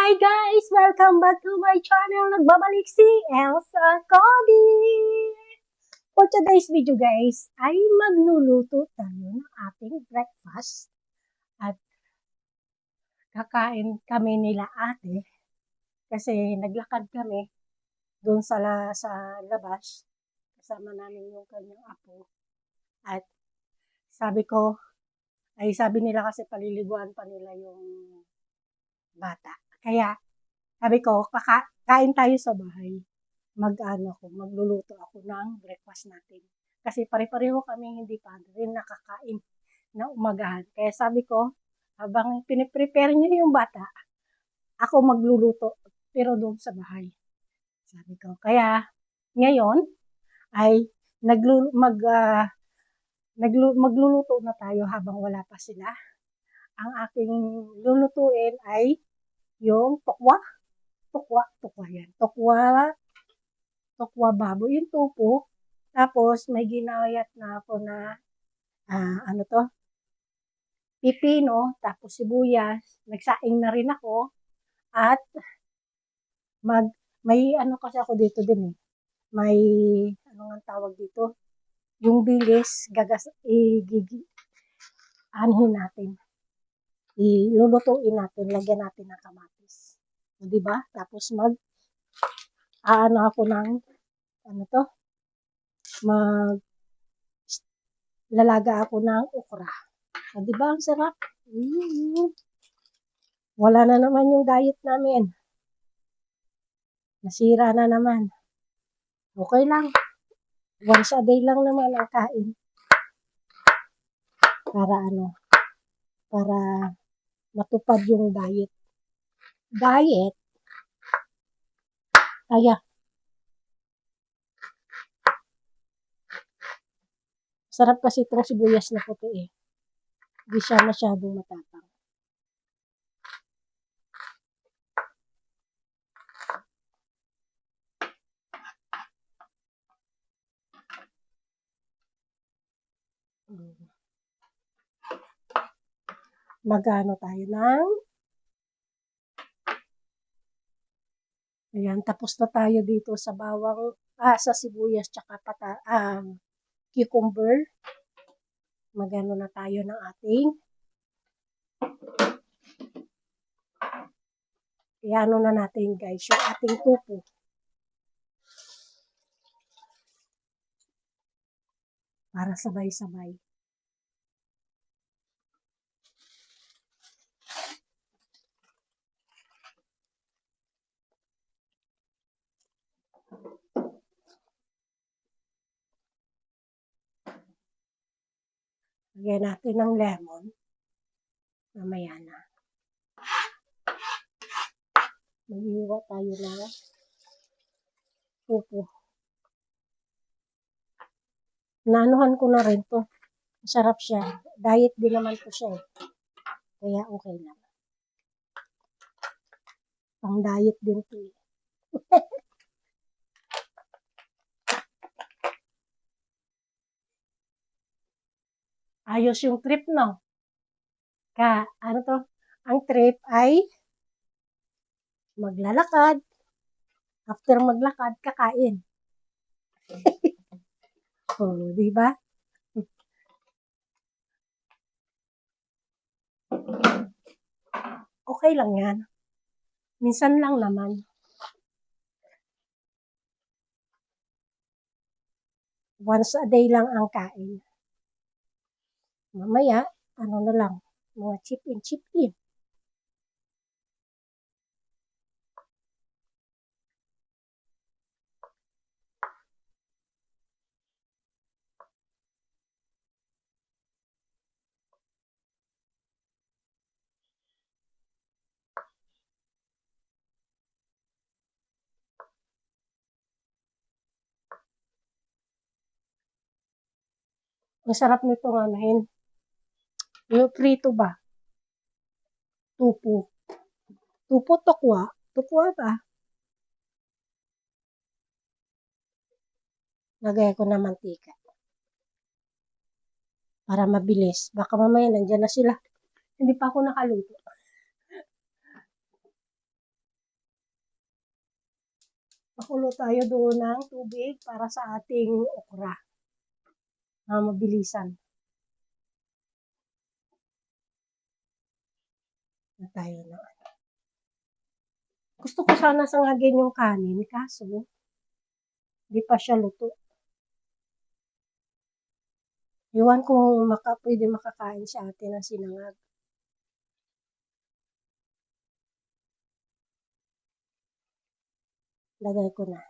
Hi guys! Welcome back to my channel. Nagbabalik si Elsa Cody. For today's video guys, ay magluluto tayo ng ating breakfast. At kakain kami nila ate kasi naglakad kami doon sa labas. Kasama namin yung kanyang apo. At sabi nila kasi paliliguan pa nila yung bata. Kaya sabi ko, kain tayo sa bahay. Magluluto ako ng breakfast natin. Kasi pare-pareho kami hindi pa rin nakakain na umagahan. Kaya sabi ko, habang piniprepare niyo yung bata, ako magluluto, pero doon sa bahay. Sabi ko, kaya ngayon ay magluluto na tayo habang wala pa sila. Ang aking lulutuin ay yung tukwa yan. Tukwa baboy, yung tupo. Tapos, may ginayat na ako na, pipino, tapos sibuyas. Nagsaing na rin ako. At, may kasi ako dito din eh. May, ang tawag dito? Yung bilis, anhin natin. Ilulutuin natin, lagyan natin ng kamatis. O, diba? Tapos, ako ng, lalaga ako ng okra. O, diba? Ang sarap. Wala na naman yung diet namin. Nasira na naman. Okay lang. Once a day lang naman ang kain. Para matupad yung diet. Sarap kasi itong sibuyas na puti eh. Hindi siya masyadong matapang. Tayo ng ayan, tapos na tayo dito sa bawang, sa sibuyas tsaka cucumber. Na tayo ng ating na natin guys, yung ating tupo. Para sabay-sabay. Lagyan natin ng lemon. Mamaya na. Maghiwa tayo ng tupo. Nanuhan ko na rin to. Masarap siya. Diet din naman ko siya eh. Kaya okay lang. Pang diet din to eh. Ayos yung trip, no? Ang trip ay maglalakad. After maglakad, kakain. Oh, di ba? Okay lang yan. Minsan lang naman. Once a day lang ang kain. Mamaya, na lang, mga chip in. Ang sarap nito anuhin. Yung prito ba? Tupo. Tukwa. Tukwa ba? Lagay ko ng mantika. Para mabilis. Baka mamaya nandyan na sila. Hindi pa ako nakaluto. Pakulo tayo doon ng tubig para sa ating okra. Mabilisan. Na tayo na. Gusto ko sana sangagin yung kanin, kaso di pa siya luto. Iwan kung pwede makakain si ate ng sinangag. Lagay ko na.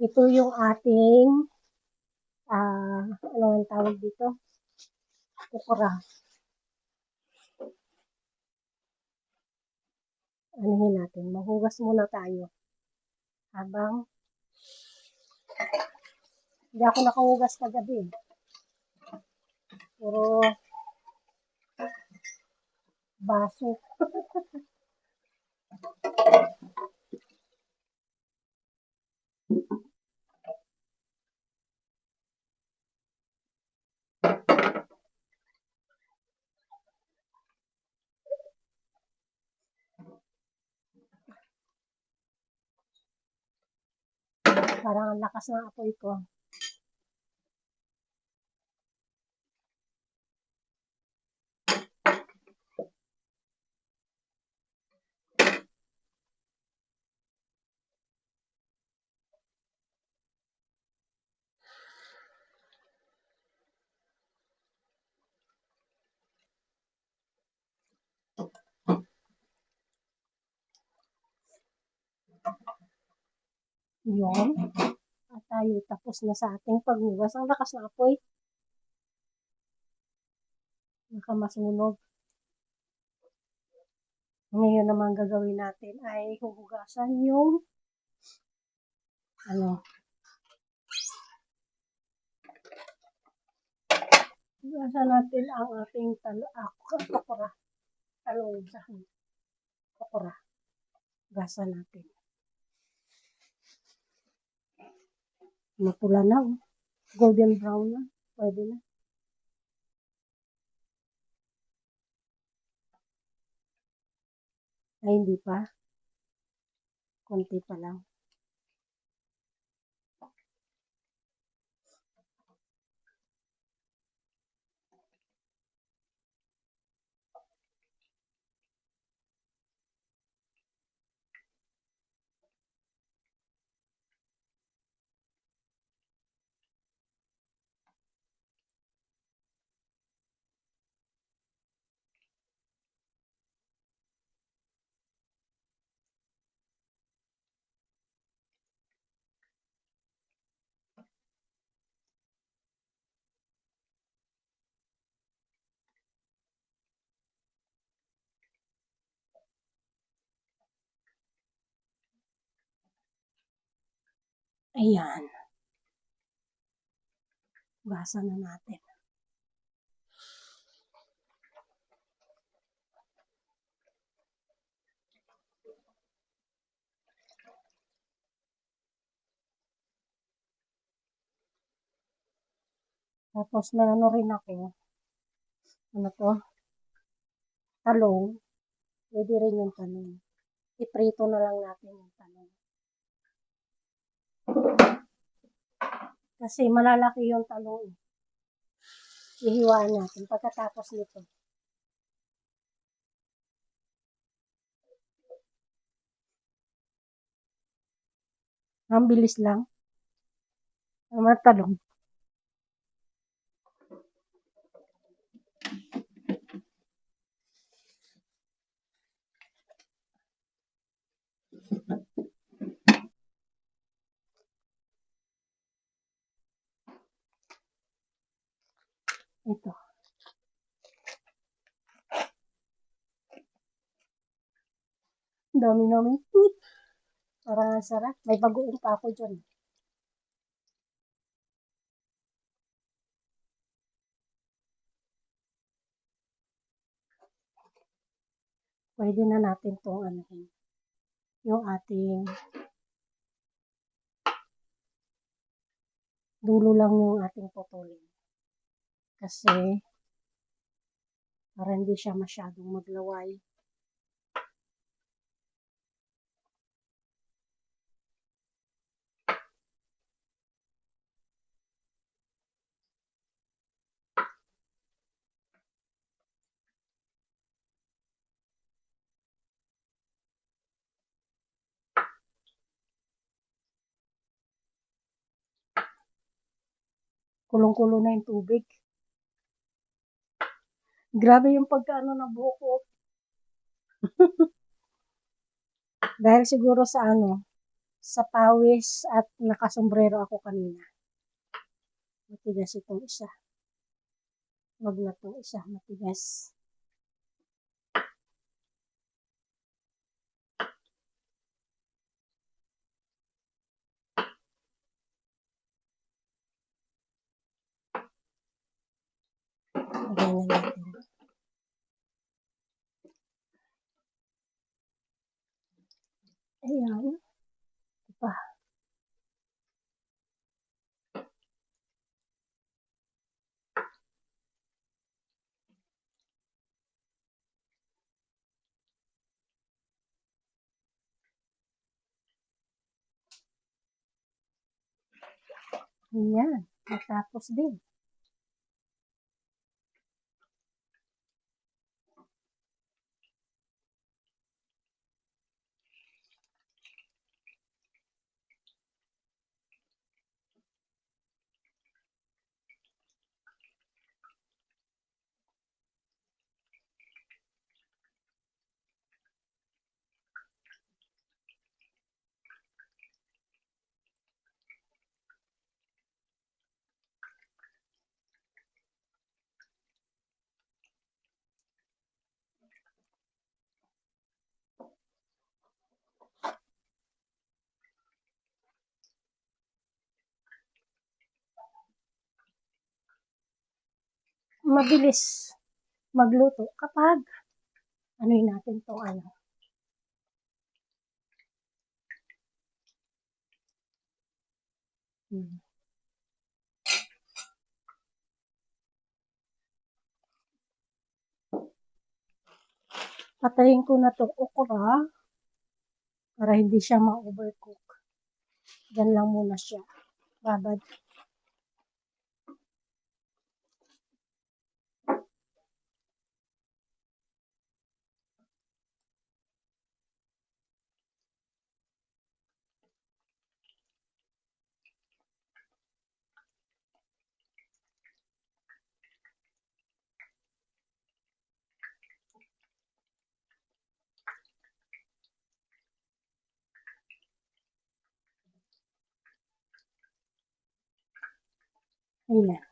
Ito yung ating, ano ang tawag dito? Okra. Anuhin natin. Mahugas muna tayo. Habang, hindi ako nakahugas kagabi. Puro baso. Parang ang lakas ng apoy ko. Yun. At tayo tapos na sa ating paghugas. Ang lakas ng apoy. Baka masunog. Ngayon naman gagawin natin ay huhugasan yung hugasan natin ang ating okra. Talong sa okra. Hugasan natin. Napula na. Golden brown na. Pwede na. Ay, hindi pa. Konti pa lang. Ayan. Hugasan na natin. Tapos may ano rin ako. Ano to? Talong. Pwede rin yung talong. Iprito na lang natin yung talong. Kasi malalaki yung talong. Ihiwaan natin pagkatapos nito. Ang bilis lang. Ang mga talong. Ito. Dami namin. Parang ang sarap. May bagoong pa ako dyan. Pwede na natin itong anuhin. Yung ating dulo lang yung ating putulin. Kasi para hindi siya masyadong maglaway. Kulong-kulo na yung tubig. Grabe yung pagkaano ng buhok ko. Dahil siguro sa sa pawis at nakasombrero ako kanina. Matigas itong isa. Wag na itong isa, matigas. Lagyan na natin. Ayan. Pa. Ayan. Matapos din. Mabilis magluto kapag anuin natin itong Patayin ko na itong okra para hindi siya ma-overcook. Diyan lang muna siya. Babad. Ayan.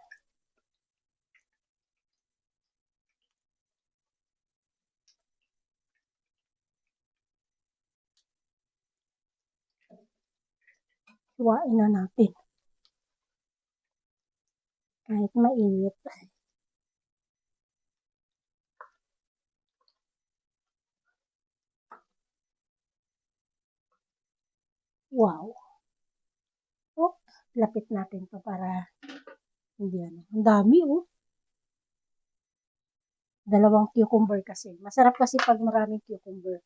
Hiwain na natin. Kahit mainit. Wow. Oh, lapit natin to para hindi Ang dami Dalawang cucumber kasi. Masarap kasi pag maraming cucumber.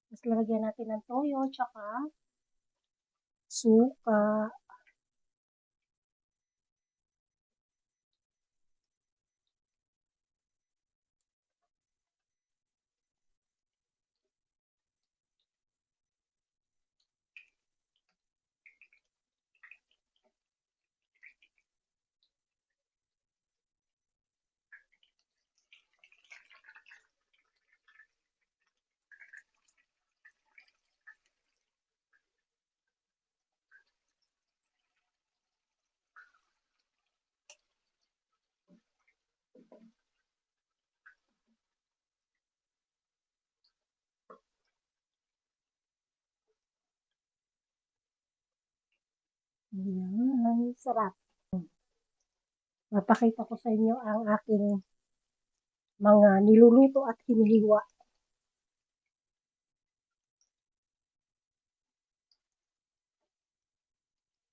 Mas lalagyan natin ng toyo, tsaka suka. Ayan, sarap. Mapakita ko sa inyo ang aking mga niluluto at hinihiwa.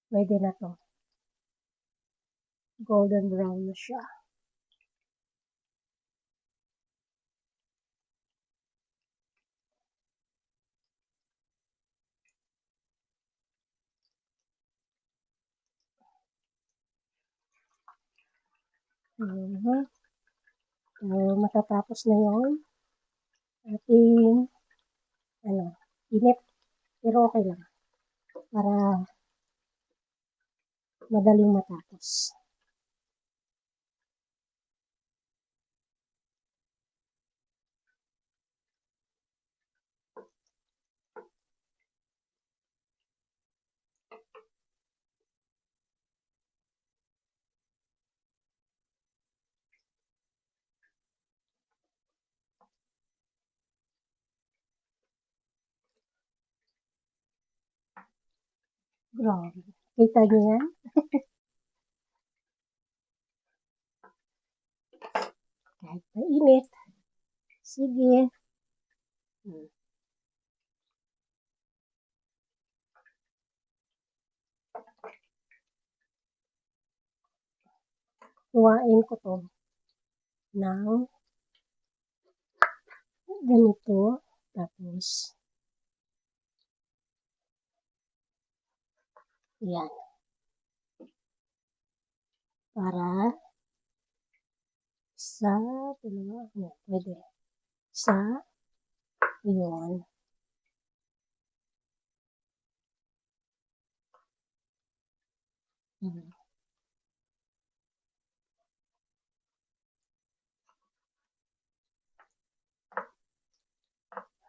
Pwede na to. Golden brown na siya. So, matatapos na yun. Ating, init. Pero okay lang. Para madaling matapos. Grabe. Kita niyo yan? Kahit mainit. Sige. Kuhain ko to ng ganito. Tapos, yan. Para sa, pwede. Sa, yun.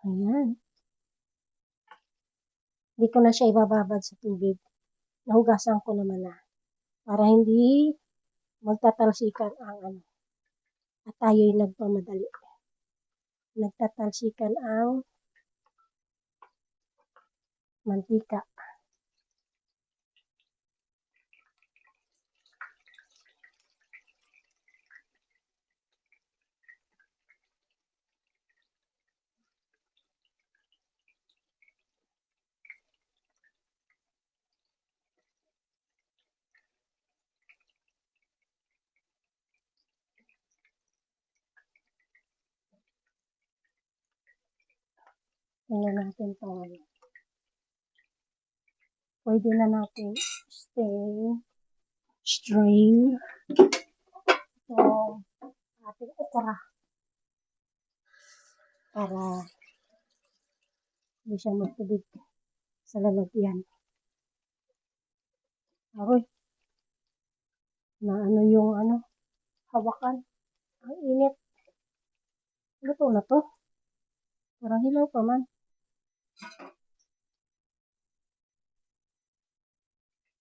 Ayan. Hindi ko na siya ibababad sa tubig. Nahugasan ko naman na. Para hindi magtatalsikan ang at tayo'y nagpamadali. Nagtatalsikan ang mantika. Tingnan natin ito. Pwede na natin strain itong ating okra para hindi siya magtubig sa lalagyan. Aroy, na yung hawakan. Ang init. Luto na to. Parang hilaw pa man.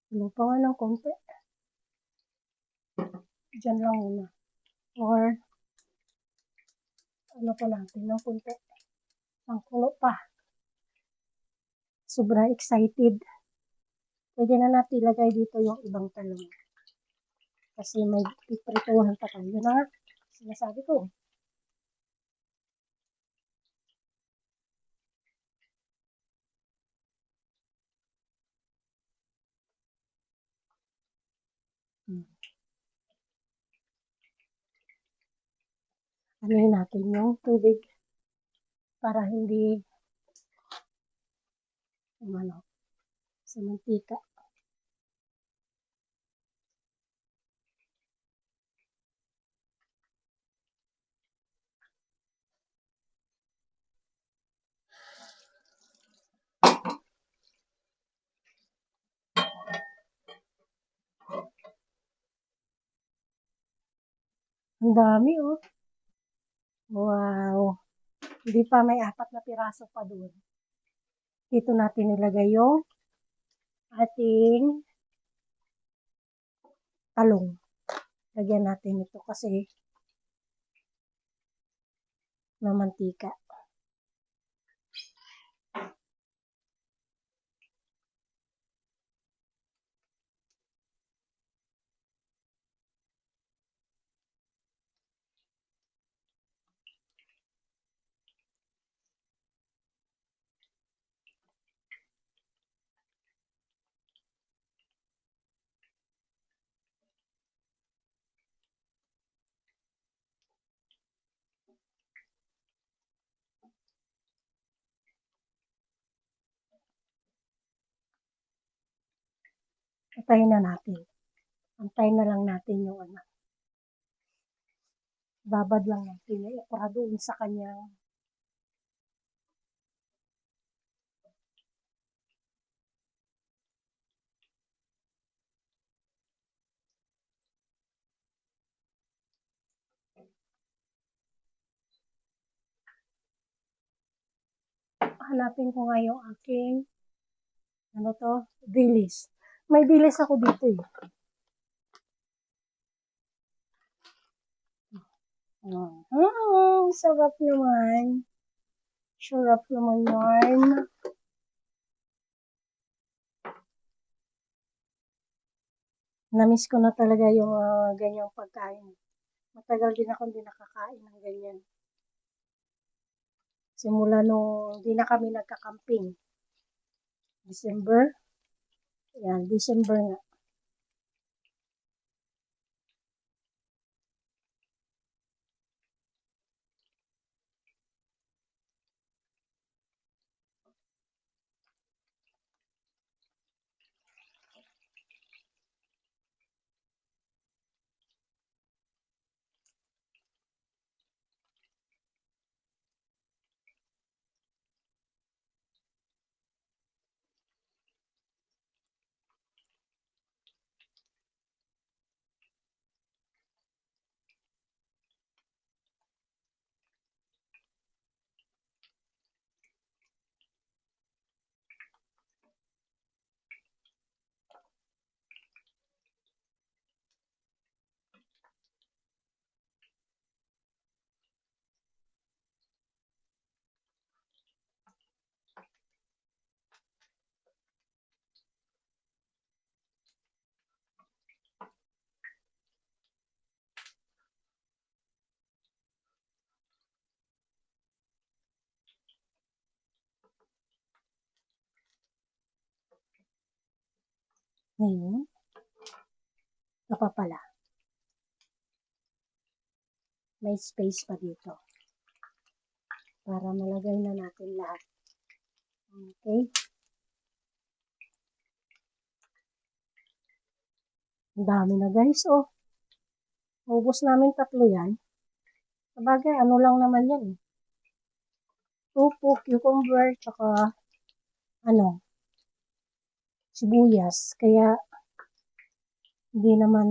Hilaw pa nga ng konti. Diyan lang muna. Or, pa natin ng konti. Ang kulo pa. Sobrang excited. Pwede na natin ilagay dito yung ibang talong. Kasi may piprituhan pa tayo na sinasabi ko. Anuhin natin yung tubig para hindi sa mantika. Ang dami oh. Wow. Hindi pa, may 4 na piraso pa doon. Dito natin ilagay yung ating talong. Lagyan natin ito kasi mamantika. Antayin na natin. Antayin na lang natin yung ano. Babad lang natin yung okra doon sa kanyang hanapin ko nga yung aking ano to, dilis. May dilis ako dito eh. Sarap naman. Sarap naman yan. Namiss ko na talaga yung ganyang pagkain. Matagal din ako hindi nakakain ng ganyan. Simula nung hindi na kami nagkakamping. December. Yan, December nga. Ngayon, ito pa pala. May space pa dito. Para malagay na natin lahat. Okay. Ang dami na guys, oh. Ubus namin 3 yan. Sabagay, ano lang naman yan. Tupo, cucumber, tsaka sibuyas. Kaya, hindi naman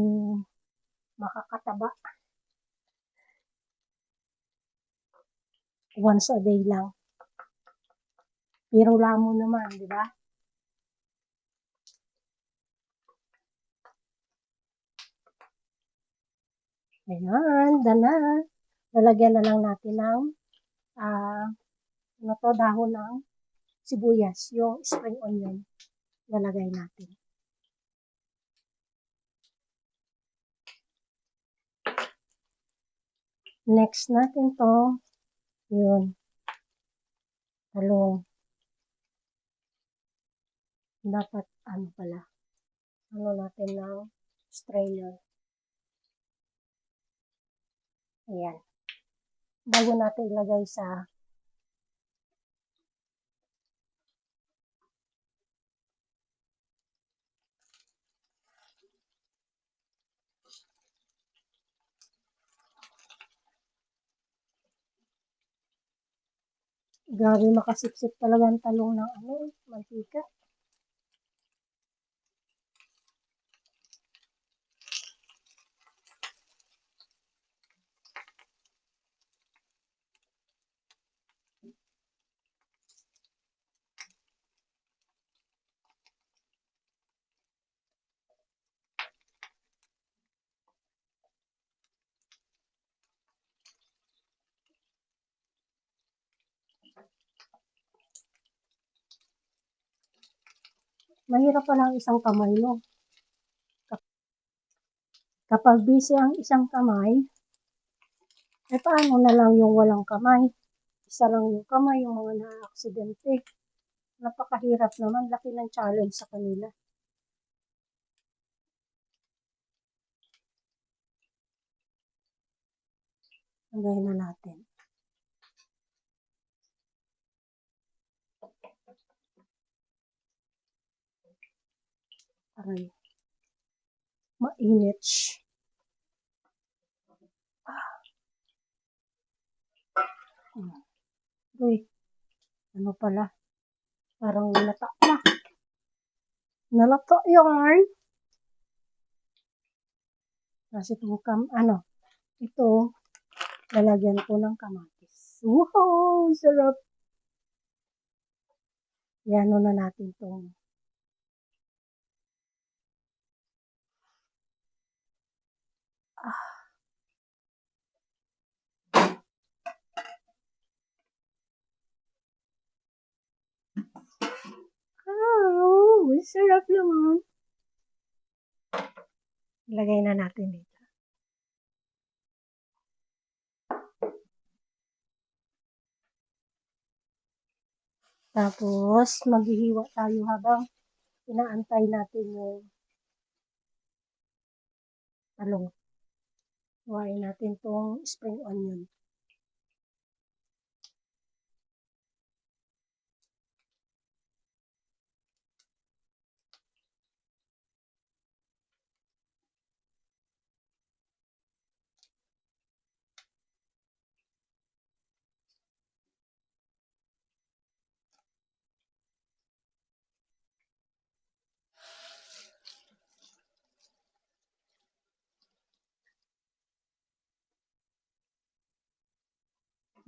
makakataba. Once a day lang. Pero lamo naman, di ba? Ayan, dana. Lalagyan na lang natin ng dahon ng sibuyas, yung spring onion. Lalagay natin. Next natin to, yun, talong. Dapat, natin ng strainer. Ayan. Bago natin ilagay sa grabe makasipsip talaga ang talong ng mantika. Mahirap pala ang isang kamay, no? Kapag busy ang isang kamay, paano na lang yung walang kamay? Isa lang yung kamay, yung mga na-aksidente. Napakahirap naman, laki ng challenge sa kanila. Lagay na natin. Aray. Mainit. Uy, ano pala? Parang nalata na. Nalata yan. Kasi itong ito, lalagyan ko ng kamatis. Wow, sarap. Yan na natin itong sarap naman. Ilagay na natin dito. Tapos, maghihiwa tayo habang inaantay natin yung talong. Hiwain natin tong spring onion.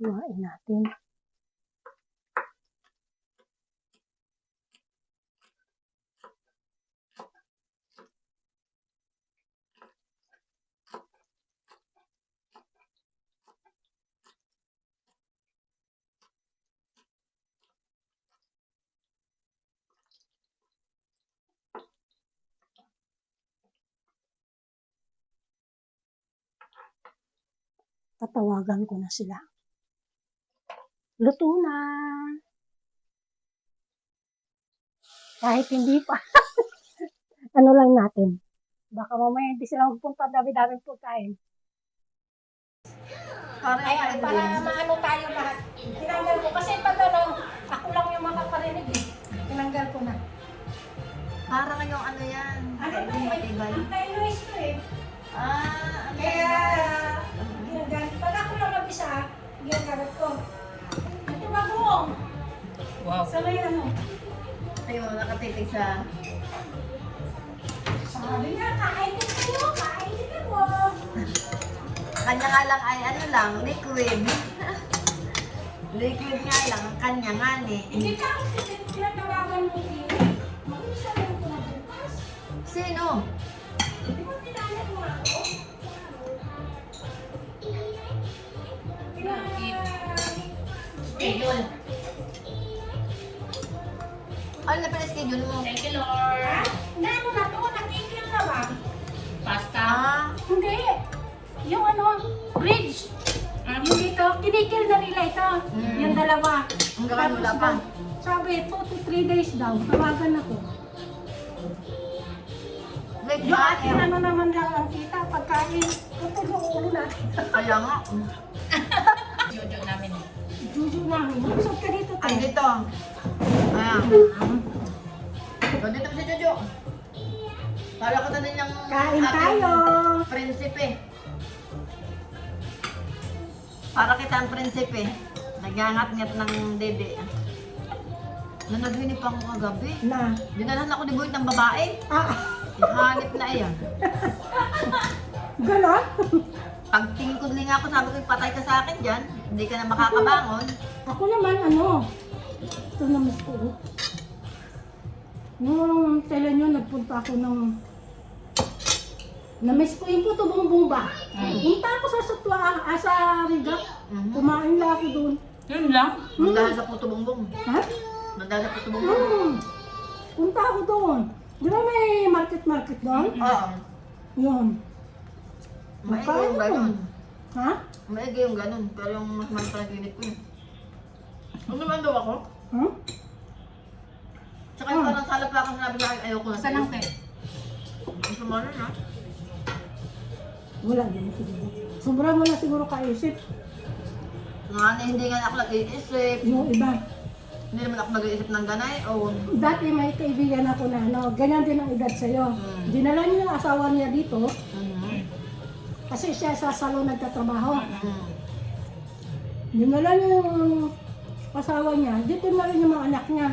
Hiwain natin. Tatawagan ko na sila. Luto na. Kahit hindi pa. Ano lang natin. Baka mamaya hindi sila magpunta, dami-daming pagkain. Para maano tayo lahat. Tinanggal ko kasi pag ako lang yung makaparinig eh. Tinanggal ko na. Para ngayong ano yan? Hindi matibay. Anti-noise to eh. Kaya, ginagalit. Pag ako lang mag-isa, ginagalit ko. Ito bagong. Wow. Sabay ano. Tayo, nakatitig sa... Sabi nga, kain din kayo, kain din ako. Kanya nga lang ay ano lang, liquid. Liquid nga lang, ang kanya nga eh. Hindi ka ako tinatawagan mo dito. Mag-isa lang ko na bukas. Sino? Di ba tinanong mo ako? Schedule. Ano na pala schedule mo? Thank you, Lord. Ha? Naano na to? Natigil na ba? Pasta. Hindi. Yung bridge. Yung dito, kinikil na nila ito. Yung dalawa. Ang gawan wala pa. Sabi, 2 to 3 days daw. Tawagan ako. Like, Yung atin naman lang ang kita, pagkain. Ito yung ulo natin. Kaya nga. Jojo namin. Juju namin. Magsot ka dito, te. Ay, dito. Ayan. So, dito si Jojo. Para ko na din yung... Kain ating tayo. Prinsipe. Para kita ang prinsipe. Nagangat-ngat ng dede. Nanaginip ako kagabi. Na. Dinalahan ako ni Boyd ng babae. Hanip na iyan. Ganon? Pagtingin ko din nga ako, sabi ko, patay ka sa akin dyan. Hindi ka na makakabangon. Ako naman, ito naman ko. Nung kailan yun, nagpunta ako ng... Na-miss ko yung puto bumbong ba? Punta ako sa Sutwa, sa Riga. Kumain lang ako doon. Yun lang. Nandahal sa puto bongbong. Ha? Nandahal sa puto bongbong. Punta ako doon. Di ba may market doon? Oo. Yun. Maigi yung ganun. Ha? Maigi yung ganun. Pero yung mas panaginip ko yun. Ano naman daw ako? Huh? Tsaka yung parang salap lang ako sinabi sa akin, ayoko na Saan lang, te? Ang sumanon ha? Wala din siguro. Sobra mo na siguro kaisip. Nga na hindi nga ako nag-iisip. Yung iba. Hindi naman ako nag-iisip ng ganay. O, Dati may kaibigan ako na ano, ganyan din ang edad sa'yo. Dinala niya yung asawa niya dito kasi siya sa salon nagtatrabaho. Dinala niya yung asawa niya, dito na rin yung mga anak niya.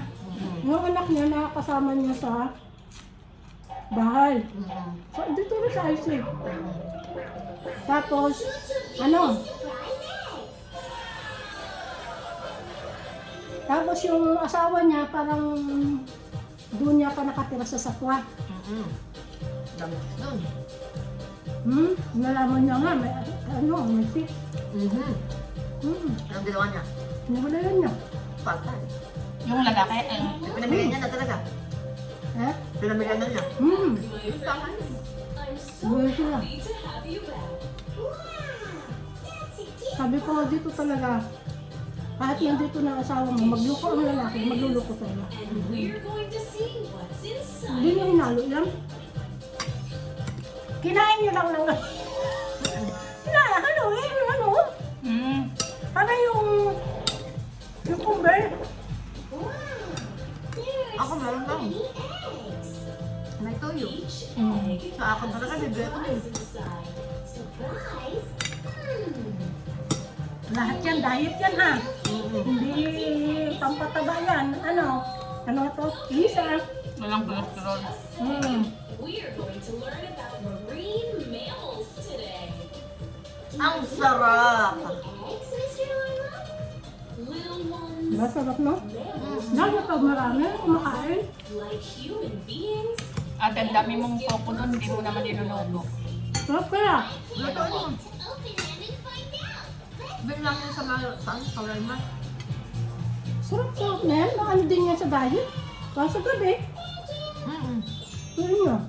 Yung anak niya nakakasama niya sa bahay. So, dito rin sa IC. Tapos, ano? Tapos yung asawa niya parang doon niya pa nakatira sa Satwa. Dami doon. Nalaman niya nga, may, may fix. Anong ginawa niya? Nawala niya. Patay. Yung lalaki, Pinamigay niya na talaga. Ha? Pinamigay na niya. Tama yun. Buhay sila. Sabi ko dito talaga, kahit nandito na asawa mo, magluko ang lalaki, magluluko tayo. Hindi niya hinalo yan. Kinain niyo lang ng... Kinain, ano? Para yung kumber. Ako meron lang. May toyo. Sa ako talaga, bibigay ko din. Lahat yan, diet yan ha. Hindi pampataba yan. Ano to? Lisa. walang cholesterol. We are going to learn about marine mammals today. Ang sarap! Eggs, Mr. Lima? Little ones, Masarap no? Lalo pag marami, kumakain. like human beings. At ang dami mong poko nun, hindi mo naman ninunubo. Sarap kaya. Lutuin mo. Open them and find out. Bin lang yun sa saan? Sa Walma. Sarap na yan. Ano din yan sa diet. Kaya sa gabi, yun yun.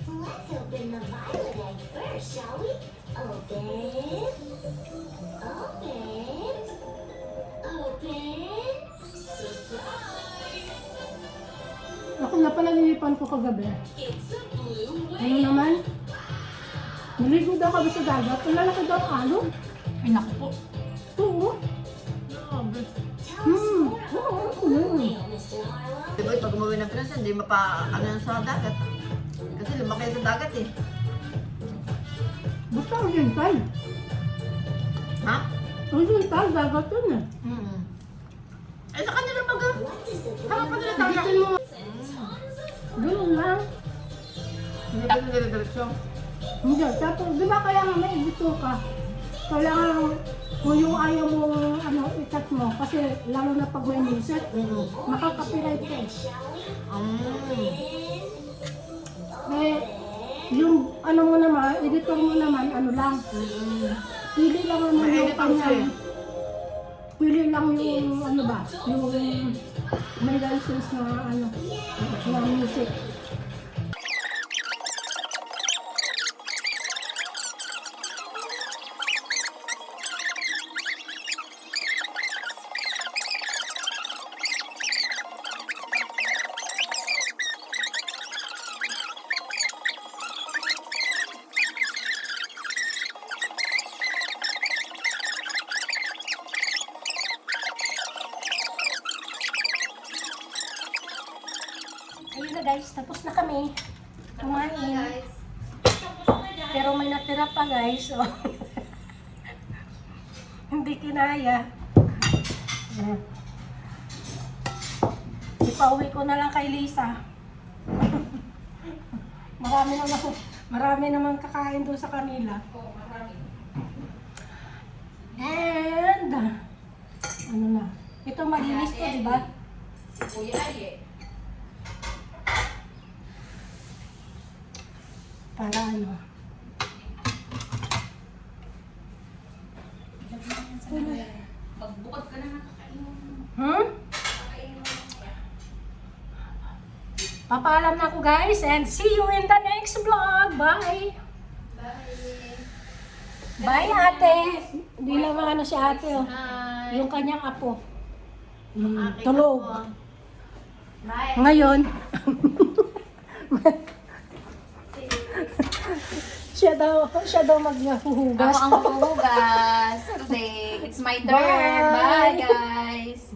Let's open the violet egg first, shall we? Open. Surprise! Ako na panaginipan ko kagabi. It's a blue Ano whale. naman? Naligo daw kami sa dagat. Ang lalaki daw ang alog. Ay naku po. Oo. Tell us more Oo. about the blue whale, Mr. Harlow. Diba, pag umuwi ng Pinas, hindi ano yan sa dagat. Kasi lumaki sa dagat eh. Basta oriental. Ha? Oriental, dagat yun eh. Eh, sa kanila pag... What does the blue Harap pa nila dagat. Bitin mo. Ganun lang. Hindi ka nila-diretso. Hindi. Tapos, di ba kaya nga may edito ka? Kailangan kung yung ayaw mo ikat mo. Kasi lalo na pag may music, makaka-copyright ka eh. Eh, yung mo naman, editor mo naman, lang. Pili lang naman May yung editor siya kanya. Pili lang yung yung may license na na music. Ayun na guys, tapos na kami kumain. Pero may natira pa guys. So, hindi kinaya. Ayan. Ipauwi ko na lang kay Lisa. marami naman kakain doon sa kanila. And, ano na. Ito malinis to, di ba? Para ano. Magbukod ka na nakakain mo. Papaalam na ako guys and see you in the next vlog. Bye! Bye ate! Hindi naman si ate oh. Yung kanyang apo. Tulog. Ngayon. Siya daw Ako maghuhugas. ang maghuhugas today. It's my turn. Bye. Bye, guys.